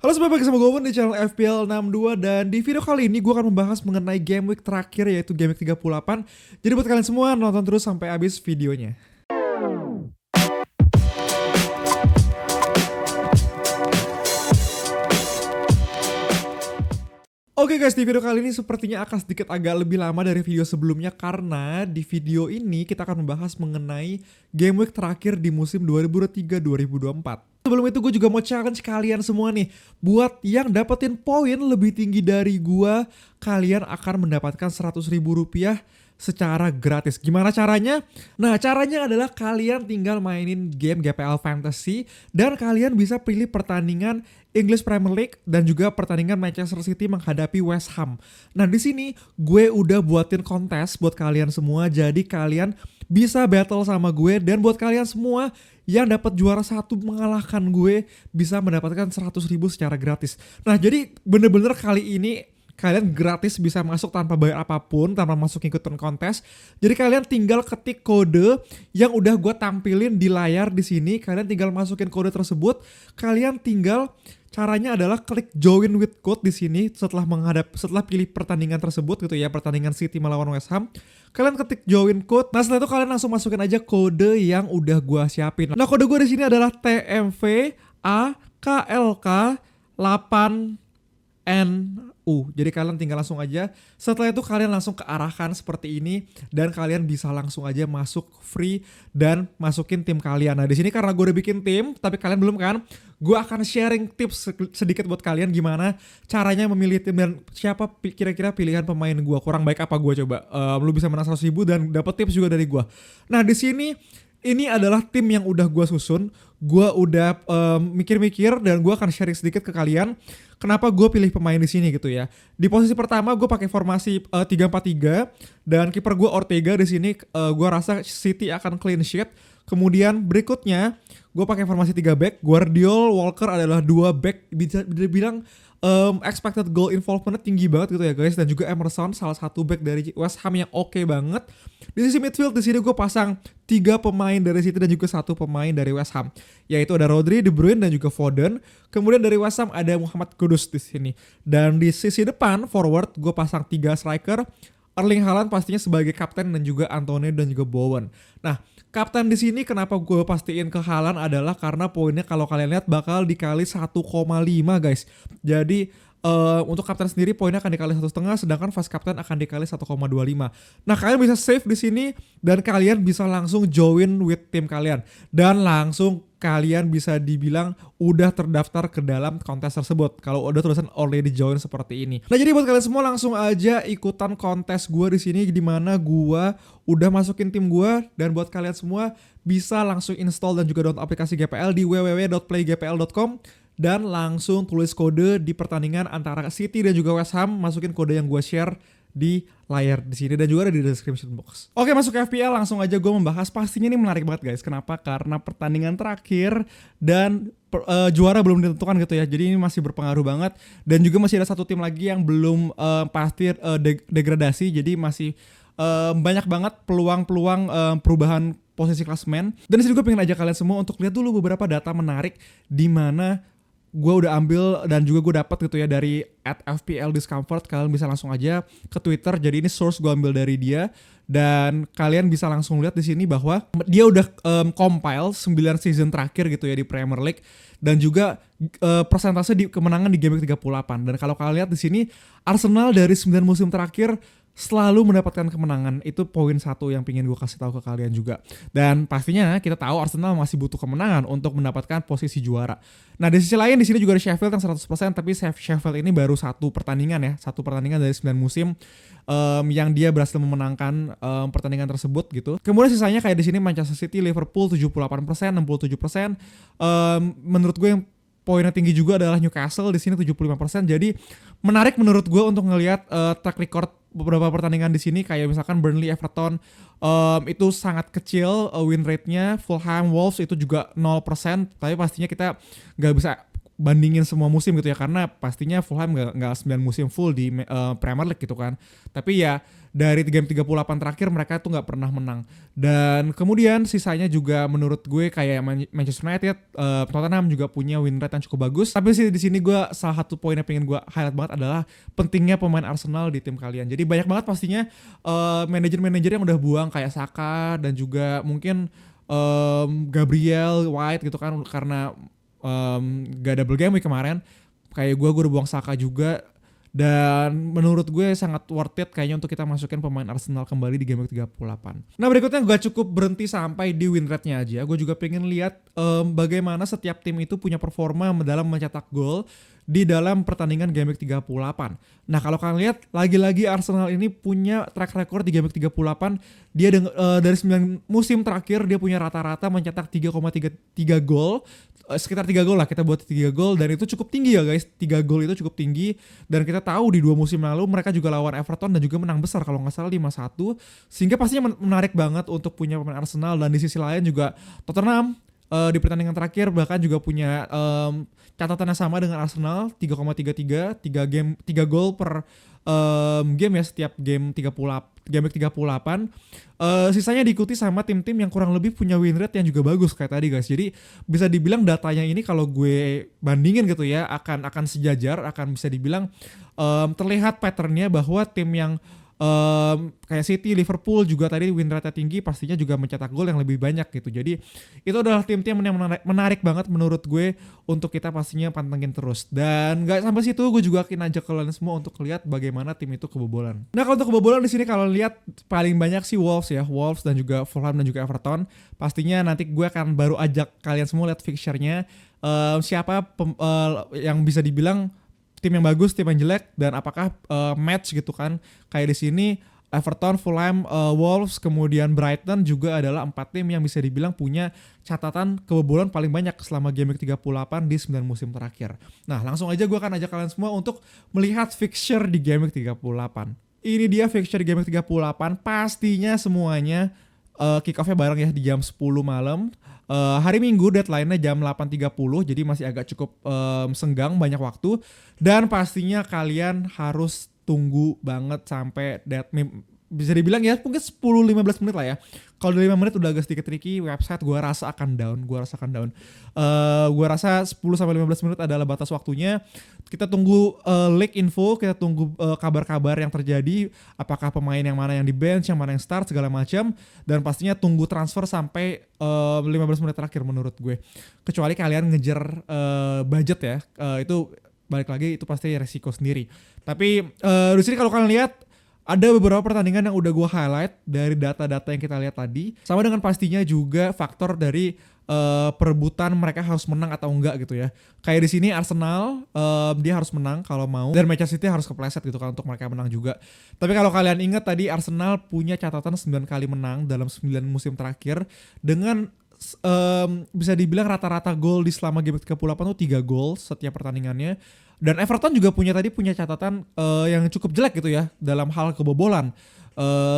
Halo semua, balik sama gue di channel FPL 62 dan di video kali ini gue akan membahas mengenai game week terakhir yaitu game week 38. Jadi buat kalian semua nonton terus sampai habis videonya. Oke guys, di video kali ini sepertinya akan sedikit agak lebih lama dari video sebelumnya karena di video ini kita akan membahas mengenai game week terakhir di musim 2023-2024. Sebelum itu gue juga mau challenge kalian semua nih, buat yang dapetin poin lebih tinggi dari gue, kalian akan mendapatkan Rp100.000 secara gratis. Gimana caranya? Nah, caranya adalah kalian tinggal mainin game GPL Fantasy dan kalian bisa pilih pertandingan English Premier League dan juga pertandingan Manchester City menghadapi West Ham. Nah, di sini gue udah buatin kontes buat kalian semua, jadi kalian bisa battle sama gue, dan buat kalian semua yang dapat juara satu mengalahkan gue bisa mendapatkan 100.000 secara gratis. Nah, jadi bener-bener kali ini kalian gratis bisa masuk tanpa bayar apapun, tanpa masuk ikutan kontes. Jadi kalian tinggal ketik kode yang udah gue tampilin di layar di sini. Kalian tinggal masukin kode tersebut. Kalian tinggal caranya adalah klik join with code di sini setelah pilih pertandingan tersebut gitu ya, pertandingan City melawan West Ham. Kalian ketik join code. Nah, setelah itu kalian langsung masukin aja kode yang udah gue siapin. Nah, kode gue di sini adalah TMVAKLK 8NU. Jadi kalian tinggal langsung aja. Setelah itu kalian langsung kearahkan seperti ini dan kalian bisa langsung aja masuk free dan masukin tim kalian. Nah, di sini karena gue udah bikin tim, tapi kalian belum kan? Gue akan sharing tips sedikit buat kalian gimana caranya memilih tim dan siapa kira-kira pilihan pemain gue kurang baik apa gue coba. Lu bisa menang 100.000 dan dapat tips juga dari gue. Nah, di sini ini adalah tim yang udah gue susun. Gue udah mikir-mikir dan gue akan sharing sedikit ke kalian kenapa gue pilih pemain di sini gitu ya. Di posisi pertama gue pakai formasi 3-4-3 dan kiper gue Ortega di sini. Gue rasa City akan clean sheet. Kemudian berikutnya gue pakai formasi 3 back. Guardiol, Walker adalah 2 back. Bisa dibilang expected goal involvement tinggi banget gitu ya guys, dan juga Emerson salah satu back dari West Ham yang oke banget. Di sisi midfield di sini gue pasang 3 pemain dari City dan juga 1 pemain dari West Ham, yaitu ada Rodri, De Bruyne dan juga Foden. Kemudian dari West Ham ada Muhammad Kudus di sini. Dan di sisi depan forward gue pasang 3 striker. Erling Haaland pastinya sebagai kapten dan juga Antony dan juga Bowen. Nah, kapten di sini kenapa gue pastiin ke Haaland adalah karena poinnya kalau kalian lihat bakal dikali 1,5 guys. Jadi untuk kapten sendiri poinnya akan dikali 1,5, sedangkan vice kapten akan dikali 1,25. Nah, kalian bisa save di sini dan kalian bisa langsung join with tim kalian dan langsung kalian bisa dibilang udah terdaftar ke dalam kontes tersebut kalau udah tulisan already join seperti ini. Nah, jadi buat kalian semua langsung aja ikutan kontes gue di sini di mana gue udah masukin tim gue, dan buat kalian semua bisa langsung install dan juga download aplikasi GPL di www.playgpl.com dan langsung tulis kode di pertandingan antara City dan juga West Ham, masukin kode yang gue share di layar di sini dan juga ada di description box. Oke, masuk ke FPL langsung aja gue membahas. Pastinya ini menarik banget guys. Kenapa? Karena pertandingan terakhir dan juara belum ditentukan gitu ya. Jadi ini masih berpengaruh banget dan juga masih ada satu tim lagi yang belum pasti degradasi. Jadi masih banyak banget peluang-peluang perubahan posisi klasemen. Dan di sini gue pengen ajak kalian semua untuk lihat dulu beberapa data menarik di mana gue udah ambil dan juga gue dapat gitu ya dari @FPLDiscomfort. Kalian bisa langsung aja ke Twitter. Jadi ini source gue ambil dari dia dan kalian bisa langsung lihat di sini bahwa dia udah compile 9 season terakhir gitu ya di Premier League dan juga persentase di kemenangan di game week 38. Dan kalau kalian lihat di sini Arsenal dari 9 musim terakhir selalu mendapatkan kemenangan. Itu poin satu yang pengen gue kasih tahu ke kalian juga. Dan pastinya kita tahu Arsenal masih butuh kemenangan untuk mendapatkan posisi juara. Nah, di sisi lain di sini juga ada Sheffield yang 100%, tapi Sheffield ini baru satu pertandingan ya, satu pertandingan dari 9 musim yang dia berhasil memenangkan pertandingan tersebut gitu. Kemudian sisanya kayak di sini Manchester City, Liverpool 78%, 67%. Menurut gue yang poinnya tinggi juga adalah Newcastle di sini 75%. Jadi menarik menurut gue untuk ngelihat track record beberapa pertandingan di sini kayak misalkan Burnley, Everton itu sangat kecil win rate-nya. Fulham, Wolves itu juga 0%, tapi pastinya kita nggak bisa bandingin semua musim gitu ya, karena pastinya Fulham nggak 9 musim full di Premier League gitu kan. Tapi ya dari game 38 terakhir mereka tuh nggak pernah menang. Dan kemudian sisanya juga menurut gue kayak Manchester United, Tottenham juga punya win rate yang cukup bagus. Tapi sih di sini gue salah satu poin yang pengen gue highlight banget adalah pentingnya pemain Arsenal di tim kalian. Jadi banyak banget pastinya manajer-manajer yang udah buang kayak Saka dan juga mungkin Gabriel White gitu kan, karena gak double game week kemarin. Kayak gue udah buang Saka juga. Dan menurut gue sangat worth it kayaknya untuk kita masukin pemain Arsenal kembali di game week 38. Nah berikutnya gak cukup berhenti sampai di win rate-nya aja. Gue juga pengen lihat bagaimana setiap tim itu punya performa dalam mencetak gol di dalam pertandingan game week 38. Nah kalau kalian lihat lagi-lagi Arsenal ini punya track record di game week 38. Dia dari 9 musim terakhir dia punya rata-rata mencetak 3,33 gol. Sekitar 3 gol lah, kita buat 3 gol dan itu cukup tinggi ya guys. 3 gol itu cukup tinggi dan kita tahu di 2 musim lalu mereka juga lawan Everton dan juga menang besar kalau nggak salah 5-1, sehingga pastinya menarik banget untuk punya pemain Arsenal. Dan di sisi lain juga Tottenham di pertandingan terakhir bahkan juga punya catatan yang sama dengan Arsenal, 3,33, 3 gol per game ya setiap game 38. Sisanya diikuti sama tim-tim yang kurang lebih punya win rate yang juga bagus kayak tadi guys. Jadi bisa dibilang datanya ini kalau gue bandingin gitu ya akan sejajar, akan bisa dibilang terlihat patternnya bahwa tim yang kayak City, Liverpool juga tadi win rate tinggi pastinya juga mencetak gol yang lebih banyak gitu. Jadi itu adalah tim-tim yang menarik banget menurut gue untuk kita pastinya pantengin terus. Dan gak sampai situ, gue juga akan ajak kalian semua untuk lihat bagaimana tim itu kebobolan. Nah kalau untuk kebobolan di sini kalau lihat paling banyak sih Wolves ya, Wolves dan juga Fulham dan juga Everton. Pastinya nanti gue akan baru ajak kalian semua lihat fixture-nya, siapa yang bisa dibilang tim yang bagus, tim yang jelek, dan apakah match gitu kan. Kayak di sini Everton, Fulham, Wolves, kemudian Brighton juga adalah 4 tim yang bisa dibilang punya catatan kebobolan paling banyak selama game week 38 di 9 musim terakhir. Nah langsung aja gue akan ajak kalian semua untuk melihat fixture di game week 38. Ini dia fixture di game week 38, pastinya semuanya kick off-nya bareng ya di jam 10 malam. Hari Minggu deadline-nya jam 8.30, jadi masih agak cukup senggang, banyak waktu. Dan pastinya kalian harus tunggu banget sampai bisa dibilang ya mungkin 10-15 menit lah ya. Kalau dari 5 menit udah agak sedikit tricky, website gue rasa akan down. Gue rasa 10-15 menit adalah batas waktunya. Kita tunggu leak info, kita tunggu kabar-kabar yang terjadi, apakah pemain yang mana yang di bench, yang mana yang start, segala macam. Dan pastinya tunggu transfer sampai 15 menit terakhir menurut gue. Kecuali kalian ngejar budget ya, itu balik lagi itu pasti resiko sendiri. Tapi di sini kalau kalian lihat ada beberapa pertandingan yang udah gue highlight dari data-data yang kita lihat tadi, sama dengan pastinya juga faktor dari perebutan mereka harus menang atau enggak gitu ya. Kayak di sini Arsenal dia harus menang kalau mau, dan Manchester City harus kepleset gitu kan untuk mereka menang juga. Tapi kalau kalian ingat tadi Arsenal punya catatan 9 kali menang dalam 9 musim terakhir dengan bisa dibilang rata-rata gol di selama game 38 tuh 3 gol setiap pertandingannya. Dan Everton juga punya catatan yang cukup jelek gitu ya dalam hal kebobolan.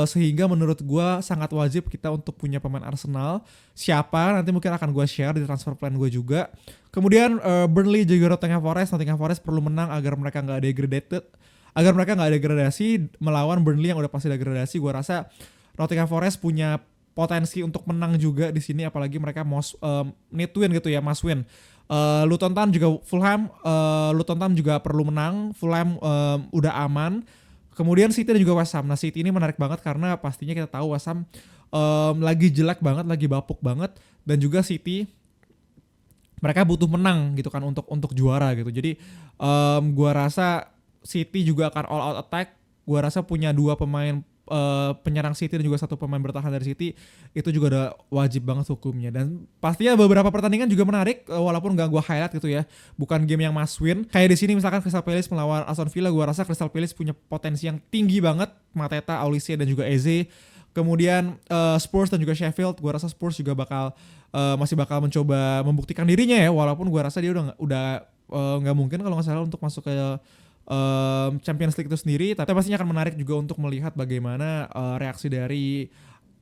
Sehingga menurut gue sangat wajib kita untuk punya pemain Arsenal. Siapa nanti mungkin akan gue share di transfer plan gue juga. Kemudian Burnley juga Nottingham Forest perlu menang agar mereka nggak degradasi melawan Burnley yang udah pasti degradasi. Gue rasa Nottingham Forest punya potensi untuk menang juga di sini, apalagi mereka need to win gitu ya, must win. Luton Town juga Luton Town juga perlu menang. Fulham udah aman. Kemudian City dan juga West Ham. Nah City ini menarik banget karena pastinya kita tahu West Ham lagi jelek banget, lagi bapuk banget, dan juga City mereka butuh menang gitu kan untuk juara gitu. Jadi gua rasa City juga akan all out attack. Gua rasa punya 2 pemain penyerang City dan juga 1 pemain bertahan dari City itu juga udah wajib banget hukumnya. Dan pastinya beberapa pertandingan juga menarik walaupun gak gue highlight gitu ya, bukan game yang must win. Kayak di sini misalkan Crystal Palace melawan Aston Villa, gue rasa Crystal Palace punya potensi yang tinggi banget, Mateta, Olise dan juga Eze. Kemudian Spurs dan juga Sheffield, gue rasa Spurs juga masih bakal mencoba membuktikan dirinya ya, walaupun gue rasa dia udah nggak mungkin kalau nggak salah untuk masuk ke Champions League itu sendiri. Tapi pastinya akan menarik juga untuk melihat bagaimana reaksi dari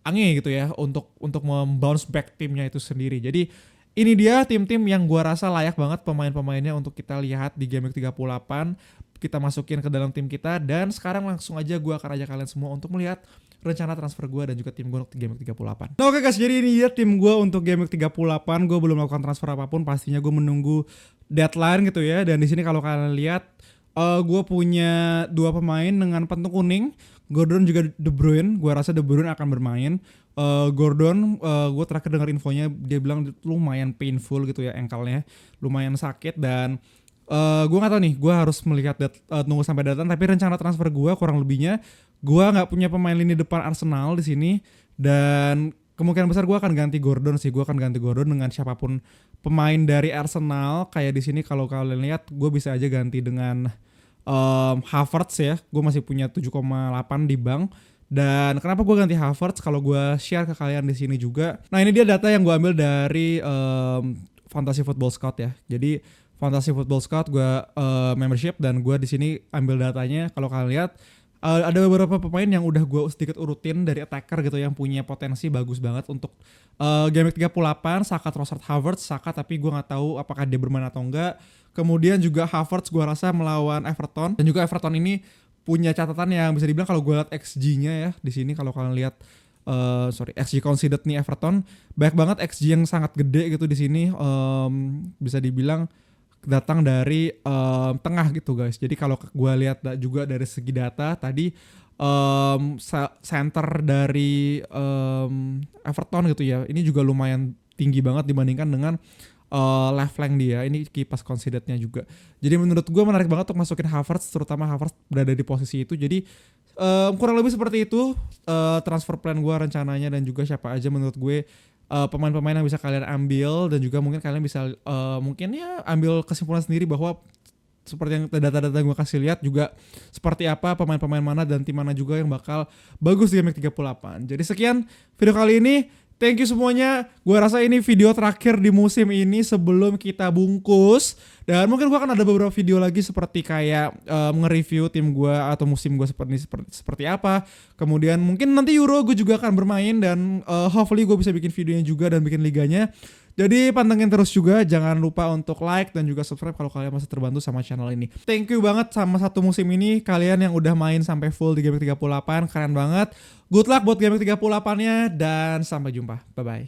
Ange gitu ya untuk membounce back timnya itu sendiri. Jadi ini dia tim-tim yang gua rasa layak banget pemain-pemainnya untuk kita lihat di Game Week 38. Kita masukin ke dalam tim kita dan sekarang langsung aja gua akan ajak kalian semua untuk melihat rencana transfer gua dan juga tim gua untuk Game Week 38. Nah, oke guys, jadi ini dia tim gua untuk Game Week 38. Gua belum melakukan transfer apapun, pastinya gua menunggu deadline gitu ya. Dan di sini kalau kalian lihat gue punya dua pemain dengan pentung kuning, Gordon juga De Bruyne. Gue rasa De Bruyne akan bermain. Gordon, gue terakhir dengar infonya dia bilang lumayan painful gitu ya ankle-nya, lumayan sakit dan gue nggak tahu nih, gue harus melihat tunggu sampai datang. Tapi rencana transfer gue kurang lebihnya, gue nggak punya pemain lini depan Arsenal di sini dan kemungkinan besar gue akan ganti Gordon sih. Gue akan ganti Gordon dengan siapapun pemain dari Arsenal. Kayak di sini kalau kalian lihat, gue bisa aja ganti dengan Havertz ya. Gue masih punya 7,8 di bank. Dan kenapa gue ganti Havertz? Kalau gue share ke kalian di sini juga. Nah, ini dia data yang gue ambil dari Fantasy Football Scout ya. Jadi Fantasy Football Scout gue membership dan gue di sini ambil datanya. Kalau kalian lihat ada beberapa pemain yang udah gue sedikit urutin dari attacker gitu yang punya potensi bagus banget untuk Game Week 38. Saka, Trossard, Havertz. Saka tapi gue nggak tahu apakah dia bermain atau enggak. Kemudian juga Havertz gue rasa melawan Everton dan juga Everton ini punya catatan yang bisa dibilang kalau gue lihat XG-nya ya di sini kalau kalian lihat XG conceded nih Everton banyak banget XG yang sangat gede gitu di sini, bisa dibilang datang dari tengah gitu guys. Jadi kalau gue lihat juga dari segi data tadi center dari Everton gitu ya, ini juga lumayan tinggi banget dibandingkan dengan left flank dia. Ini kipas concedednya juga. Jadi menurut gue menarik banget untuk masukin Havertz, terutama Havertz berada di posisi itu. Jadi kurang lebih seperti itu transfer plan gue rencananya dan juga siapa aja menurut gue pemain-pemain yang bisa kalian ambil dan juga mungkin kalian bisa mungkin ya ambil kesimpulan sendiri bahwa seperti yang data-data gue kasih lihat juga seperti apa pemain-pemain mana dan tim mana juga yang bakal bagus di Game Week 38. Jadi sekian video kali ini. Thank you semuanya. Gue rasa ini video terakhir di musim ini sebelum kita bungkus. Dan mungkin gue akan ada beberapa video lagi seperti kayak nge-review tim gue atau musim gue seperti apa. Kemudian mungkin nanti Euro gue juga akan bermain dan hopefully gue bisa bikin videonya juga dan bikin liganya. Jadi pantengin terus juga, jangan lupa untuk like dan juga subscribe kalau kalian masih terbantu sama channel ini. Thank you banget sama satu musim ini, kalian yang udah main sampai full di Game Week 38, keren banget. Good luck buat Game Week 38-nya dan sampai jumpa. Bye-bye.